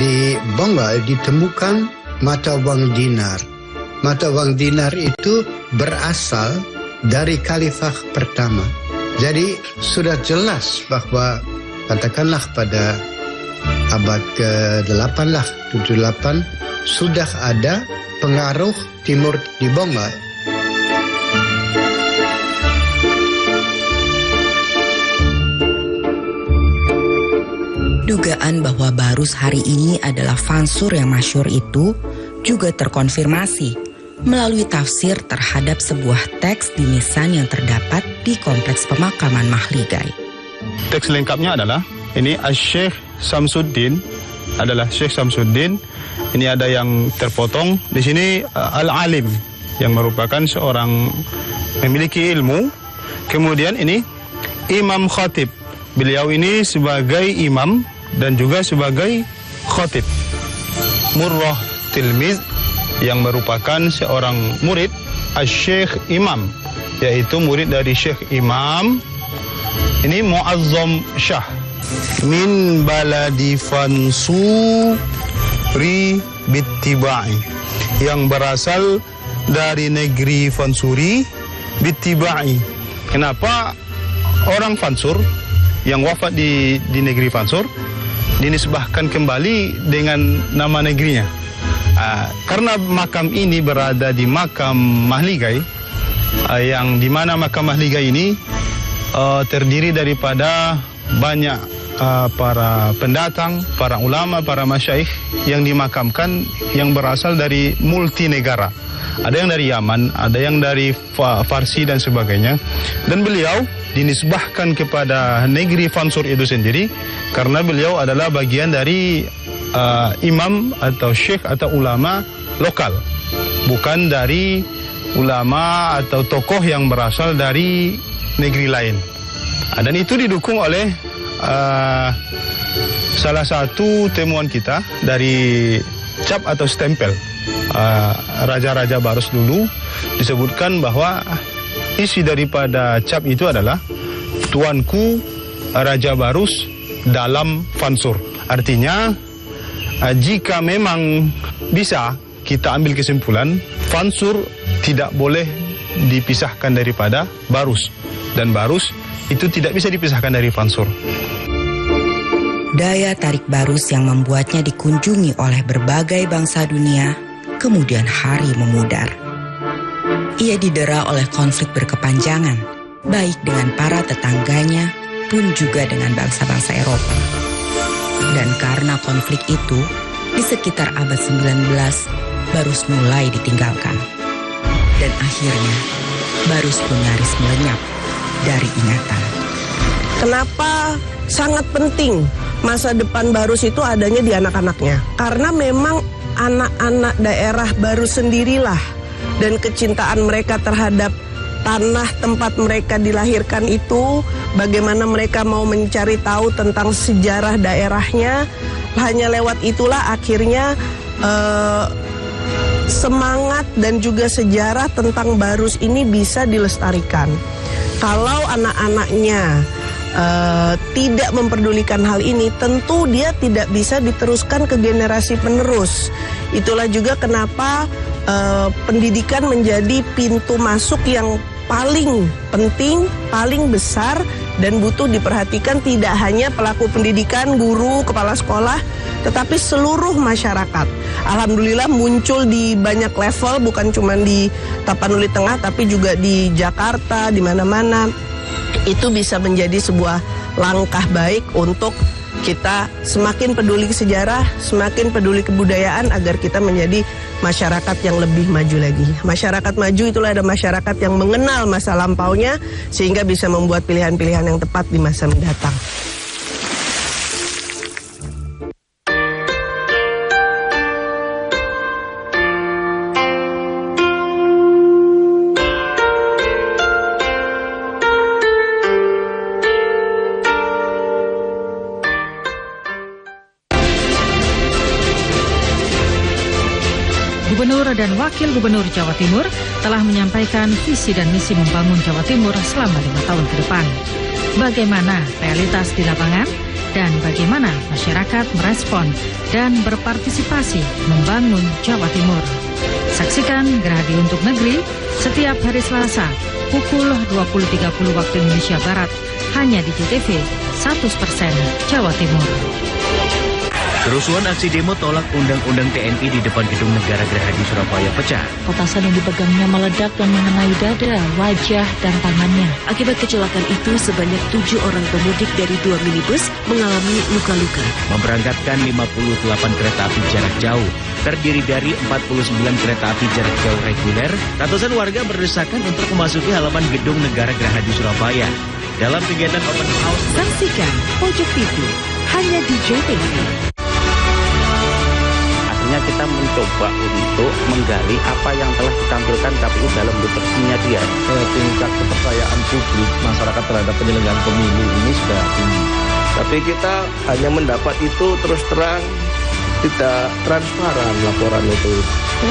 di Bongal ditemukan mata uang dinar. Mata uang dinar itu berasal dari Khalifah pertama. Jadi sudah jelas bahwa katakanlah pada abad ke-8 lah, 7-8, sudah ada pengaruh timur di Bongal. Dugaan bahwa Barus hari ini adalah Fansur yang masyhur itu juga terkonfirmasi melalui tafsir terhadap sebuah teks di nisan yang terdapat di kompleks pemakaman Mahligai. Teks lengkapnya adalah ini Syekh Samsuddin, adalah Syekh Samsuddin. Ini ada yang terpotong di sini Al-Alim yang merupakan seorang memiliki ilmu. Kemudian ini Imam Khatib. Beliau ini sebagai imam dan juga sebagai khatib. Murrah Tilmiz yang merupakan seorang murid Syekh Imam, yaitu murid dari Syekh Imam. Ini Muazzam Shah min baladi Fansuri bittibai, yang berasal dari negeri Fansuri bittibai. Kenapa orang Fansur yang wafat di negeri Fansur dinisbahkan kembali dengan nama negerinya? Karena makam ini berada di makam Mahligai, yang dimana makam Mahligai ini terdiri daripada banyak para pendatang, para ulama, para masyaikh yang dimakamkan yang berasal dari multi negara. Ada yang dari Yaman, ada yang dari Farsi dan sebagainya. Dan beliau dinisbahkan kepada negeri Fansur itu sendiri karena beliau adalah bagian dari imam atau syekh atau ulama lokal, bukan dari ulama atau tokoh yang berasal dari negeri lain. Dan itu didukung oleh salah satu temuan kita dari cap atau stempel raja-raja Barus dulu. Disebutkan bahwa isi daripada cap itu adalah Tuanku Raja Barus dalam Fansur. Artinya jika memang bisa kita ambil kesimpulan, Fansur tidak boleh dipisahkan daripada Barus, dan Barus itu tidak bisa dipisahkan dari Fansur. Daya tarik Barus yang membuatnya dikunjungi oleh berbagai bangsa dunia kemudian hari memudar. Ia didera oleh konflik berkepanjangan, baik dengan para tetangganya pun juga dengan bangsa-bangsa Eropa. Dan karena konflik itu, di sekitar abad 19, Barus mulai ditinggalkan. Dan akhirnya, Barus pun nyaris melenyap dari ingatan. Kenapa sangat penting masa depan Barus itu adanya di anak-anaknya? Karena memang anak-anak daerah Barus sendirilah dan kecintaan mereka terhadap tanah tempat mereka dilahirkan itu, bagaimana mereka mau mencari tahu tentang sejarah daerahnya, hanya lewat itulah akhirnya semangat dan juga sejarah tentang Barus ini bisa dilestarikan. Kalau anak-anaknya tidak memperdulikan hal ini, tentu dia tidak bisa diteruskan ke generasi penerus. Itulah juga kenapa pendidikan menjadi pintu masuk yang paling penting, paling besar, dan butuh diperhatikan tidak hanya pelaku pendidikan, guru, kepala sekolah, tetapi seluruh masyarakat. Alhamdulillah muncul di banyak level, bukan cuma di Tapanuli Tengah, tapi juga di Jakarta, di mana-mana. Itu bisa menjadi sebuah langkah baik untuk kita semakin peduli sejarah, semakin peduli kebudayaan agar kita menjadi masyarakat yang lebih maju lagi. Masyarakat maju itulah ada masyarakat yang mengenal masa lampaunya sehingga bisa membuat pilihan-pilihan yang tepat di masa mendatang. Gubernur dan Wakil Gubernur Jawa Timur telah menyampaikan visi dan misi membangun Jawa Timur selama 5 tahun ke depan. Bagaimana realitas di lapangan dan bagaimana masyarakat merespon dan berpartisipasi membangun Jawa Timur. Saksikan Gerhadi untuk Negeri setiap hari Selasa pukul 20.30 waktu Indonesia Barat hanya di JTV 100% Jawa Timur. Kerusuhan aksi demo tolak Undang-Undang TNI di depan Gedung Negara Gerahadi Surabaya pecah. Petasan yang dipegangnya meledak dan mengenai dada, wajah, dan tangannya. Akibat kecelakaan itu, sebanyak 7 orang pemudik dari 2 minibus mengalami luka-luka. Memberangkatkan 58 kereta api jarak jauh, terdiri dari 49 kereta api jarak jauh reguler. Ratusan warga berdesakan untuk memasuki halaman Gedung Negara Gerahadi Surabaya. Dalam kegiatan open house, saksikan Pojok TV hanya di JTV. Kita mencoba untuk menggali apa yang telah ditampilkan KPU dalam bentuk dia. Tingkat kepercayaan publik masyarakat terhadap penyelenggaraan pemilu ini sudah tinggi. Tapi kita hanya mendapat itu terus terang, tidak transparan laporan itu.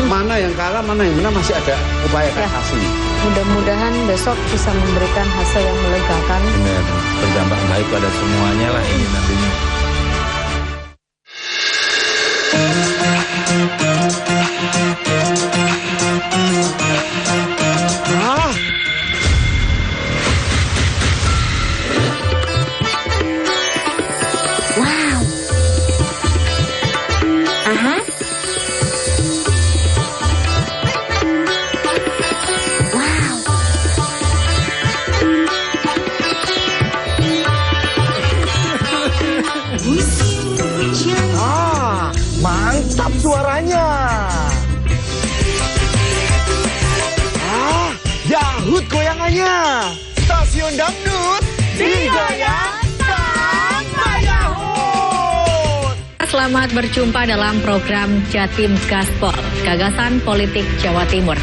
Mana yang kalah, mana yang menang, masih ada upaya kasasi. Mudah-mudahan besok bisa memberikan hasil yang melegakan. Benar, berdampak baik pada semuanya lah ini nantinya. Mantap suaranya. Yahut goyangannya. Stasiun Dangdut digoyang sama Yahut. Selamat berjumpa dalam program Jatim Gaspol, Gagasan Politik Jawa Timur.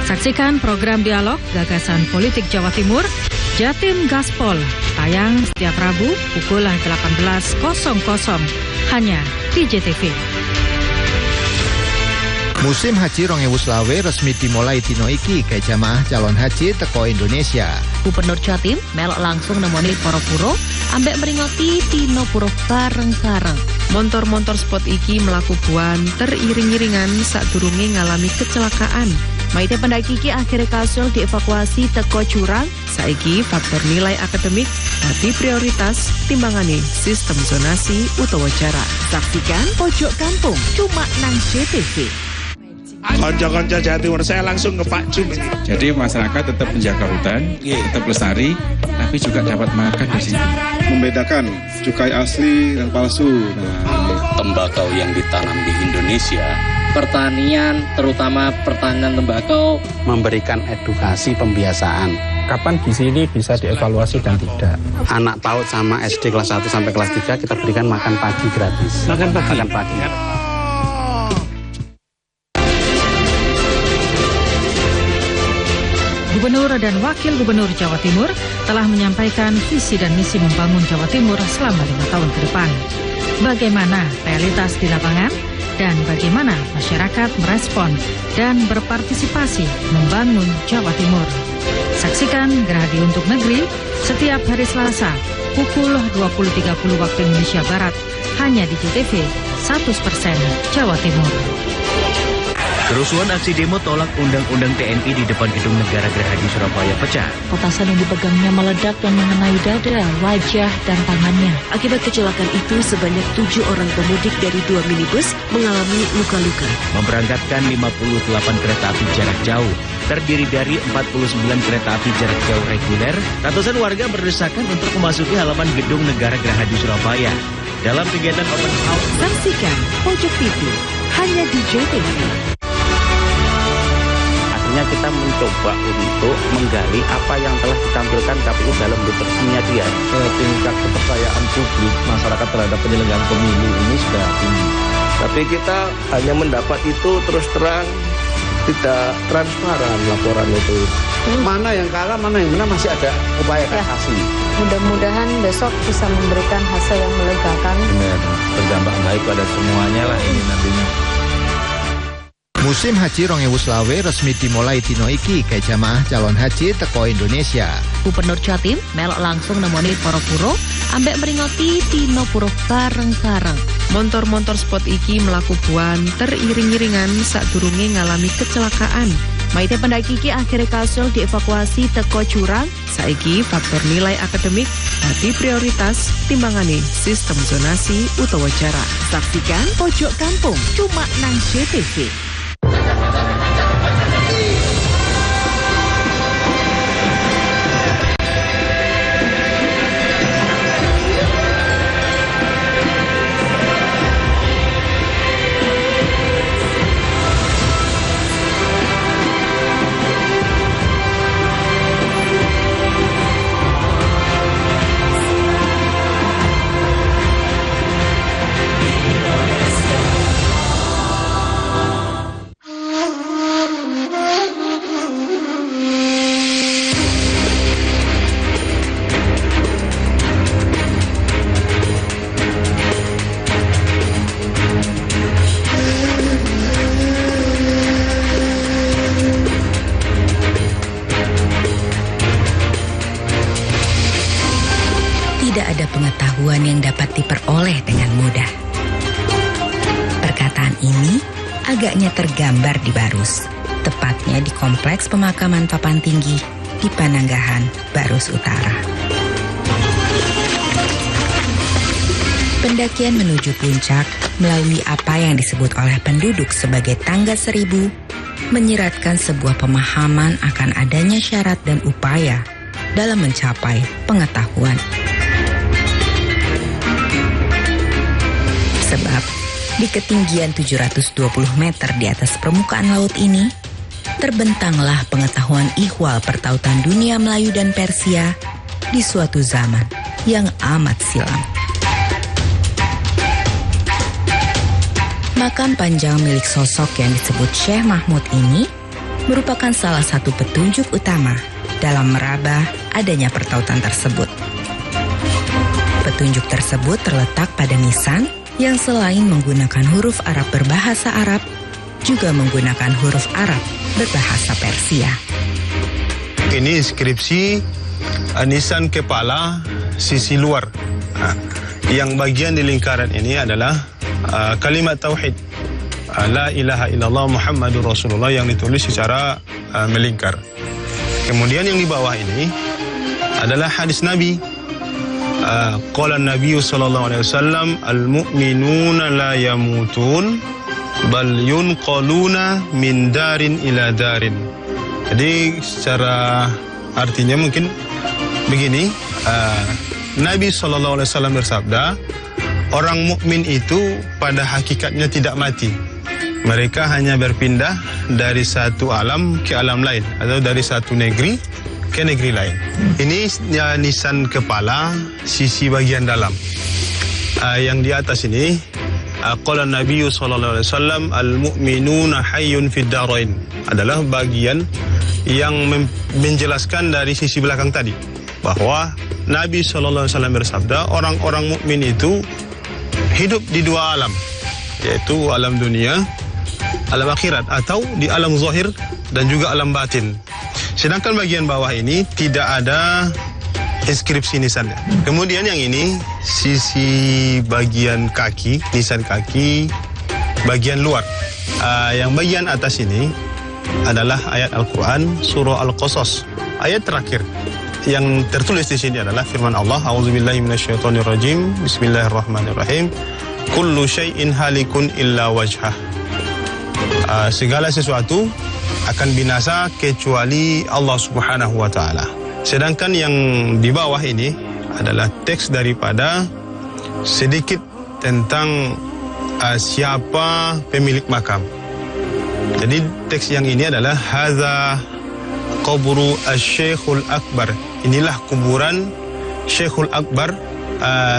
Saksikan program dialog Gagasan Politik Jawa Timur, Jatim Gaspol, tayang setiap Rabu pukul 18.00 hanya di JTV. Musim Haji 2020 resmi dimulai dino iki ke jamaah calon haji teko Indonesia. Gubernur Jatim melok langsung nemoni para puro ambek meringoti dino puro bareng-bareng. Montor-montor spot iki melaku buan teriring-iringan sadurunge ngalami kecelakaan. Maite pendaki ki akhirnya kasul dievakuasi teko curang, saiki faktor nilai akademik tapi prioritas timbangane sistem zonasi utawa jarak. Saksikan Pojok Kampung cuma nang JTV. Konco-konco Jawa Timur, saya langsung ke Pak Jum. Jadi masyarakat tetap menjaga hutan, tetap lestari, tapi juga dapat makan di sini. Membedakan cukai asli dan palsu. Tembakau yang ditanam di Indonesia, pertanian, terutama pertanian tembakau, memberikan edukasi pembiasaan. Kapan gizi ini bisa dievaluasi dan tidak? Anak PAUD sama SD kelas 1 sampai kelas 3 kita berikan makan pagi gratis. Makan pagi? Makan pagi. Gubernur dan Wakil Gubernur Jawa Timur telah menyampaikan visi dan misi membangun Jawa Timur selama 5 tahun ke depan. Bagaimana realitas di lapangan dan bagaimana masyarakat merespon dan berpartisipasi membangun Jawa Timur. Saksikan Gerhadi untuk Negeri setiap hari Selasa pukul 20.30 waktu Indonesia Barat hanya di JTV 100% Jawa Timur. Kerusuhan aksi demo tolak Undang-Undang TNI di depan Gedung Negara Gerahadi Surabaya pecah. Petasan yang dipegangnya meledak dan mengenai dada, wajah, dan tangannya. Akibat kecelakaan itu, sebanyak 7 orang pemudik dari 2 minibus mengalami luka-luka. Memberangkatkan 58 kereta api jarak jauh, terdiri dari 49 kereta api jarak jauh reguler. Ratusan warga berdesakan untuk memasuki halaman Gedung Negara Gerahadi Surabaya. Dalam kegiatan open house, saksikan Pojok TV hanya di JTV. Kita mencoba untuk menggali apa yang telah ditampilkan KPU dalam deteksinya dia. Tingkat kepercayaan publik masyarakat terhadap penyelenggaraan pemilu ini sudah tinggi. Tapi kita hanya mendapat itu terus terang, tidak transparan laporan itu. Mana yang kalah, mana yang menang, masih ada upaya kasasi. Mudah-mudahan besok bisa memberikan hasil yang melegakan. Benar, berdampak baik pada semuanya lah ini nantinya. Musim Haji 2020 resmi dimulai dino iki ke jamaah calon haji teko Indonesia. Gubernur Jatim melok langsung nemoni para puro ambek meringoti dino puro bareng-bareng. Montor-montor spot iki melaku buanter iring-iringan sadurunge ngalami kecelakaan. Maite pendaki iki akhirnya kasul dievakuasi teko curang, saiki faktor nilai akademik tapi prioritas timbangane sistem zonasi utawa jarak. Saksikan Pojok Kampung cuma nang JTV. Pengetahuan yang dapat diperoleh dengan mudah. Perkataan ini agaknya tergambar di Barus, tepatnya di Kompleks Pemakaman Papan Tinggi di Pananggahan, Barus Utara. Pendakian menuju puncak melalui apa yang disebut oleh penduduk sebagai tangga 1000 menyiratkan sebuah pemahaman akan adanya syarat dan upaya dalam mencapai pengetahuan. Sebab di ketinggian 720 meter di atas permukaan laut ini, terbentanglah pengetahuan ihwal pertautan dunia Melayu dan Persia di suatu zaman yang amat silam. Makam panjang milik sosok yang disebut Syekh Mahmud ini merupakan salah satu petunjuk utama dalam meraba adanya pertautan tersebut. Petunjuk tersebut terletak pada nisan yang selain menggunakan huruf Arab berbahasa Arab, juga menggunakan huruf Arab berbahasa Persia. Ini inskripsi nisan kepala sisi luar. Yang bagian di lingkaran ini adalah kalimat tauhid. La ilaha illallah Muhammadur Rasulullah yang ditulis secara melingkar. Kemudian yang di bawah ini adalah hadis Nabi. Qala Nabi sallallahu alaihi wasallam al-mu'minuna la yamutun bal yunqaluna min darin ila darin. Jadi secara artinya mungkin begini, Nabi sallallahu alaihi wasallam bersabda, orang mukmin itu pada hakikatnya tidak mati. Mereka hanya berpindah dari satu alam ke alam lain atau dari satu negeri ke negeri lain. Ini nisan kepala, sisi bagian dalam. Yang di atas ini, qala Nabi sallallahu alaihi wasallam al-mu'minuna hayyun fid darain, adalah bagian yang menjelaskan dari sisi belakang tadi bahwa Nabi sallallahu alaihi wasallam bersabda, orang-orang mukmin itu hidup di dua alam, yaitu alam dunia, alam akhirat, atau di alam zahir dan juga alam batin. Sedangkan bagian bawah ini tidak ada inskripsi nisannya. Kemudian yang ini sisi bagian kaki, nisan kaki bagian luar. Yang bagian atas ini adalah ayat Al-Quran surah Al-Qasas, ayat terakhir. Yang tertulis di sini adalah firman Allah, A'udzubillahi minasyaitonirrajim, Bismillahirrahmanirrahim. Kullu syai'in halikun illa wajhah. Segala sesuatu akan binasa kecuali Allah Subhanahu wa taala. Sedangkan yang di bawah ini adalah teks daripada sedikit tentang siapa pemilik makam. Jadi teks yang ini adalah hadza qabru asy-Syekhul Akbar. Inilah kuburan Syekhul Akbar,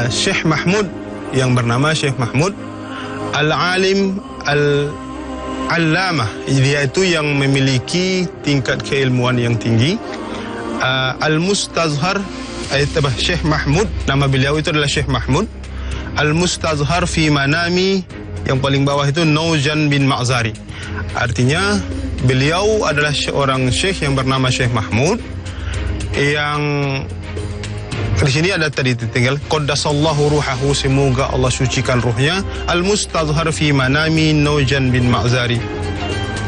Syekh Mahmud, yang bernama Syekh Mahmud Al-Alim Al-Allamah, yaitu yang memiliki tingkat keilmuan yang tinggi. Al-Mustazhar, Syekh Mahmud, nama beliau itu adalah Syekh Mahmud Al-Mustazhar fi manami, yang paling bawah itu Naujan bin Ma'zari. Artinya beliau adalah seorang syekh yang bernama Syekh Mahmud, yang di sini ada tadi tinggal qaddasallahu ruhahu, semoga Allah sucikan ruhnya, al-mustazhar fi manami Naujan bin Ma'zari.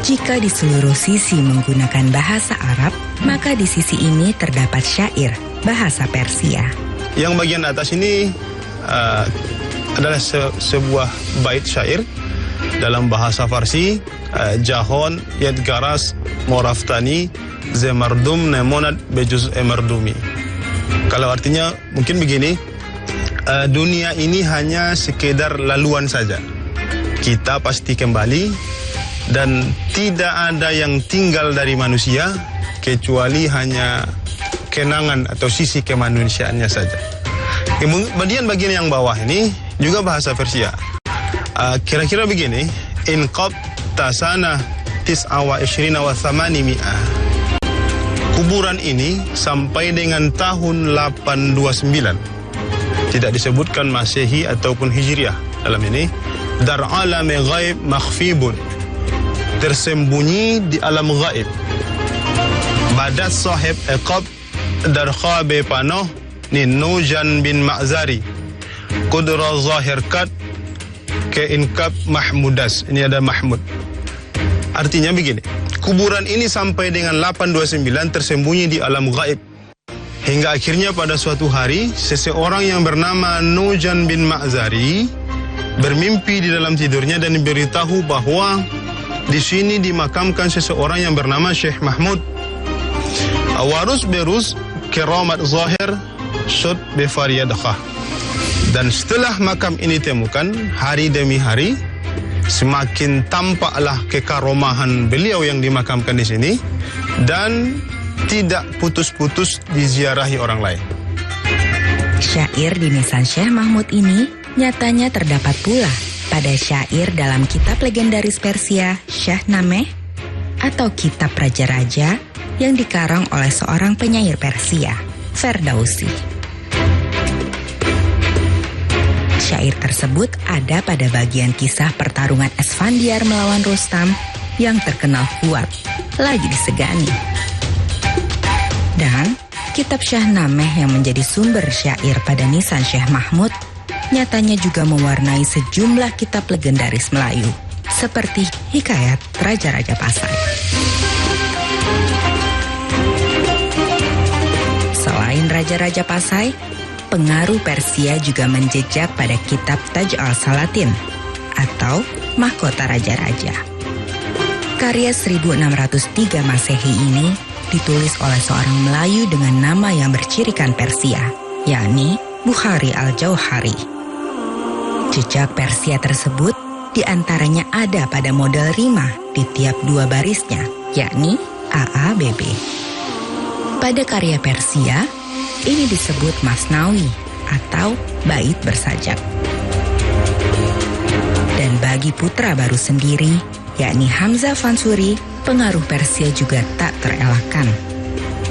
Jika di seluruh sisi menggunakan bahasa Arab, maka di sisi ini terdapat syair bahasa Persia. Yang bagian atas ini adalah sebuah bait syair dalam bahasa Farsi. Jahon yadgaras moraftani zemardum nemonat bejuz emardumi. Kalau artinya mungkin begini, dunia ini hanya sekedar laluan saja. Kita pasti kembali dan tidak ada yang tinggal dari manusia kecuali hanya kenangan atau sisi kemanusiaannya saja. Kemudian bagian yang bawah ini juga bahasa Persia. Kira-kira begini, inqab tasana tis'a wa 20 wa 800. Kuburan ini sampai dengan tahun 829. Tidak disebutkan Masehi ataupun Hijriah dalam ini. Dar alami ghaib makhfibun, tersembunyi di alam gaib. Badat sahib iqab dar khabe panoh ni Naujan bin Ma'zari. Kudra zahirkat ke inkab Mahmudas. Ini ada Mahmud. Artinya begini, kuburan ini sampai dengan 829 tersembunyi di alam gaib. Hingga akhirnya pada suatu hari, seseorang yang bernama Naujan bin Ma'zari bermimpi di dalam tidurnya dan diberitahu bahwa di sini dimakamkan seseorang yang bernama Syekh Mahmud. Awarus berus keramat zahir sud befariyadakah. Dan setelah makam ini ditemukan, hari demi hari semakin tampaklah kekaromahan beliau yang dimakamkan di sini dan tidak putus-putus diziarahi orang lain. Syair di nisan Syekh Mahmud ini nyatanya terdapat pula pada syair dalam kitab legendaris Persia Syahnameh atau kitab raja-raja yang dikarang oleh seorang penyair Persia, Ferdausi. Syair tersebut ada pada bagian kisah pertarungan Esfandiar melawan Rustam yang terkenal kuat, lagi disegani. Dan kitab Syahnameh yang menjadi sumber syair pada nisan Syekh Mahmud nyatanya juga mewarnai sejumlah kitab legendaris Melayu seperti hikayat Raja-Raja Pasai. Selain Raja-Raja Pasai, pengaruh Persia juga menjejak pada kitab Taj al-Salatin atau Mahkota Raja-Raja. Karya 1603 Masehi ini ditulis oleh seorang Melayu dengan nama yang bercirikan Persia, yakni Bukhari al-Jauhari. Jejak Persia tersebut diantaranya ada pada model rima di tiap dua barisnya, yakni AABB. Pada karya Persia, ini disebut Masnawi atau bait bersajak. Dan bagi putra baru sendiri, yakni Hamzah Fansuri, pengaruh Persia juga tak terelakkan.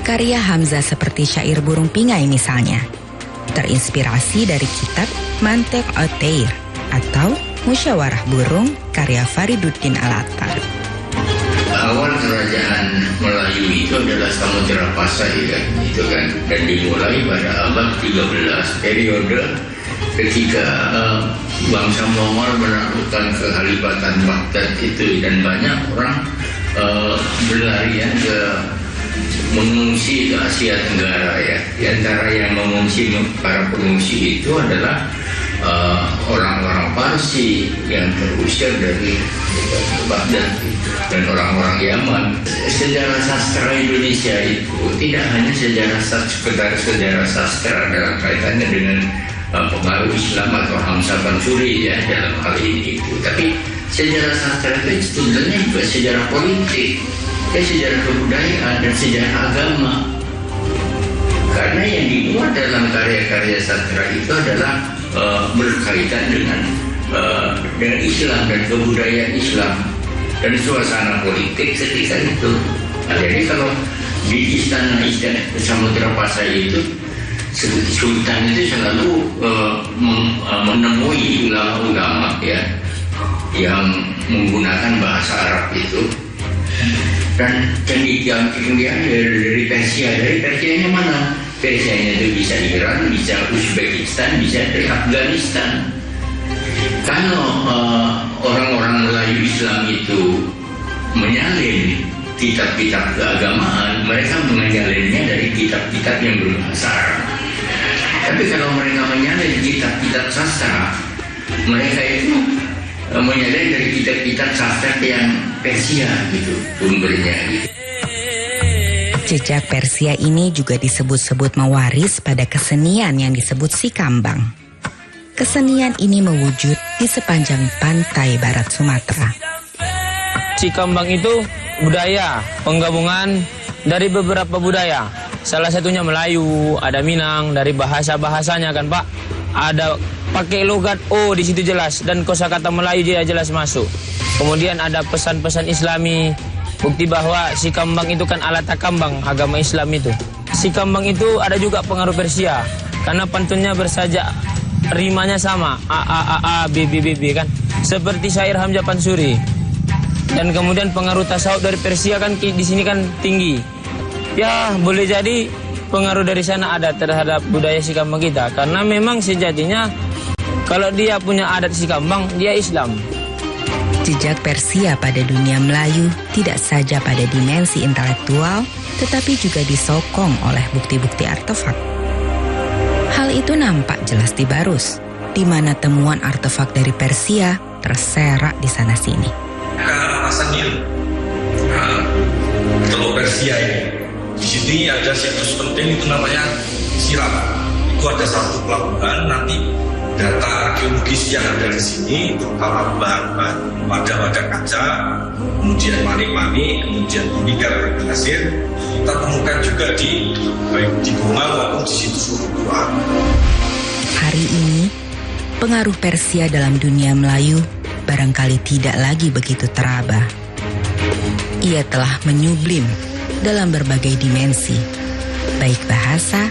Karya Hamzah seperti syair burung pingai misalnya, terinspirasi dari kitab Mantiq At-Tair atau Musyawarah Burung karya Fariduddin Al-Attar. Awal kerajaan Melayu itu adalah Samudra Pasai kan, dan dimulai pada abad 13, periode ketika bangsa Mongol menaklukkan kehalifatan Baghdad itu, dan banyak orang berlarian ke mengungsi ke Asia Tenggara ya. Di antara yang mengungsi, para pengungsi itu adalah orang-orang Parsi yang terusir dari Baghdad dan orang-orang Yaman. Sejarah sastra Indonesia itu tidak hanya sekedar sejarah sastra dalam kaitannya dengan pengaruh Islam atau Hamzah Fansuri ya dalam hal ini itu, tapi sejarah sastra itu sebetulnya juga sejarah politik, sejarah kebudayaan dan sejarah agama. Karena yang dimuat dalam karya-karya sastra itu adalah berkaitan dengan Islam dan kebudayaan Islam dan suasana politik ketika itu. Nah, jadi kalau di istana Samudra Pasai itu, Sultan itu selalu menemui ulama-ulama ya yang menggunakan bahasa Arab itu, dan dia dari Persia. Dari Persianya mana? Persianya itu bisa Iran, bisa Uzbekistan, bisa dari Afghanistan. Kalau orang-orang Melayu Islam itu menyalin kitab-kitab keagamaan, mereka menyalinnya dari kitab-kitab yang berbahasa Arab. Tapi kalau mereka menyalin kitab-kitab sastra, mereka itu menyalin dari kitab-kitab sastra yang Persia gitu, sumbernya gitu. Jejak Persia ini juga disebut-sebut mewaris pada kesenian yang disebut Sikambang. Kesenian ini mewujud di sepanjang pantai barat Sumatera. Sikambang itu budaya penggabungan dari beberapa budaya. Salah satunya Melayu, ada Minang, dari bahasa-bahasanya kan Pak. Ada pakai logat O di situ jelas, dan kosakata Melayu dia jelas masuk. Kemudian ada pesan-pesan Islami, bukti bahwa Sikambang itu kan alat takambang agama Islam itu. Sikambang itu ada juga pengaruh Persia, karena pantunnya bersajak, rimanya sama, A, B, kan. Seperti syair Hamzah Fansuri. Dan kemudian pengaruh tasawuf dari Persia kan di sini kan tinggi. Ya, boleh jadi pengaruh dari sana ada terhadap budaya Sikambang kita. Karena memang sejatinya kalau dia punya adat Sikambang, dia Islam. Jejak Persia pada dunia Melayu tidak saja pada dimensi intelektual, tetapi juga disokong oleh bukti-bukti artefak. Hal itu nampak jelas di Barus, di mana temuan artefak dari Persia terserak di sana-sini. Alasannya, telur Persia ini, di sini ada situs penting itu namanya Sirat. Itu ada satu pelabuhan, nanti data arkeologis yang ada di sini, terutama bahan-bahan wadah-wadah kaca, kemudian manik-manik, kemudian unikal berhasil, kita temukan juga baik di Goma maupun di situs Uruguay. Hari ini, pengaruh Persia dalam dunia Melayu barangkali tidak lagi begitu teraba. Ia telah menyublim dalam berbagai dimensi, baik bahasa,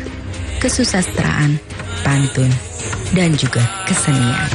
kesusastraan, pantun, dan juga kesenian.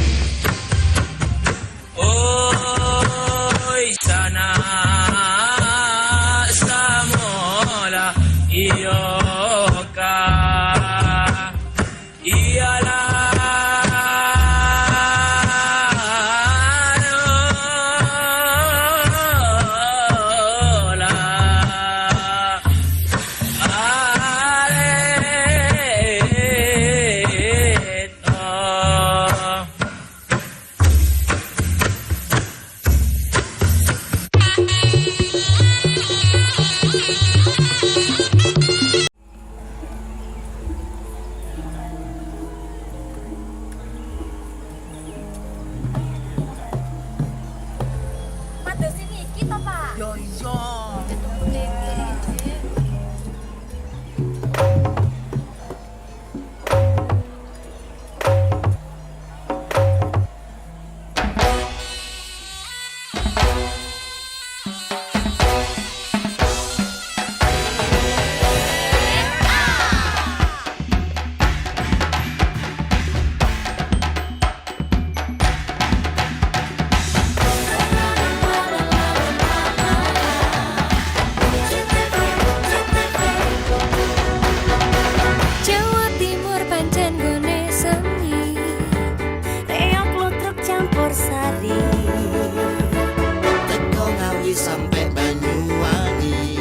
Sampai Banyuwangi,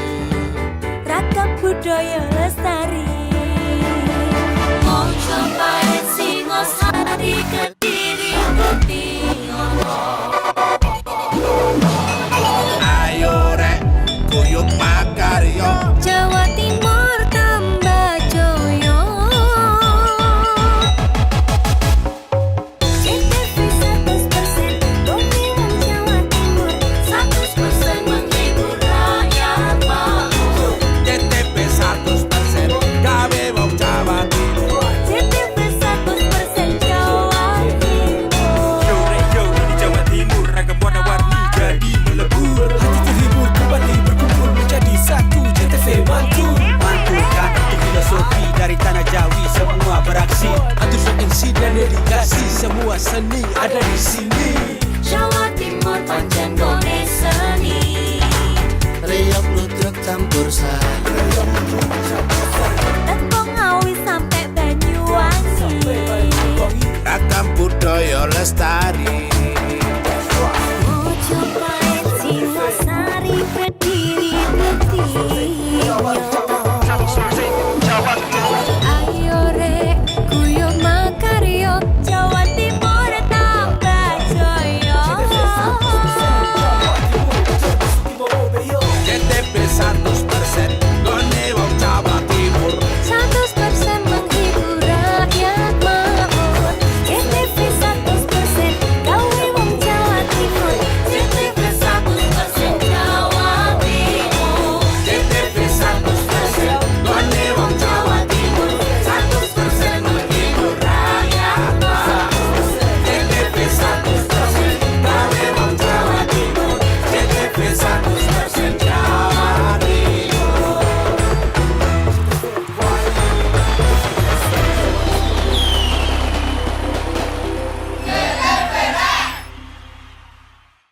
ragam budaya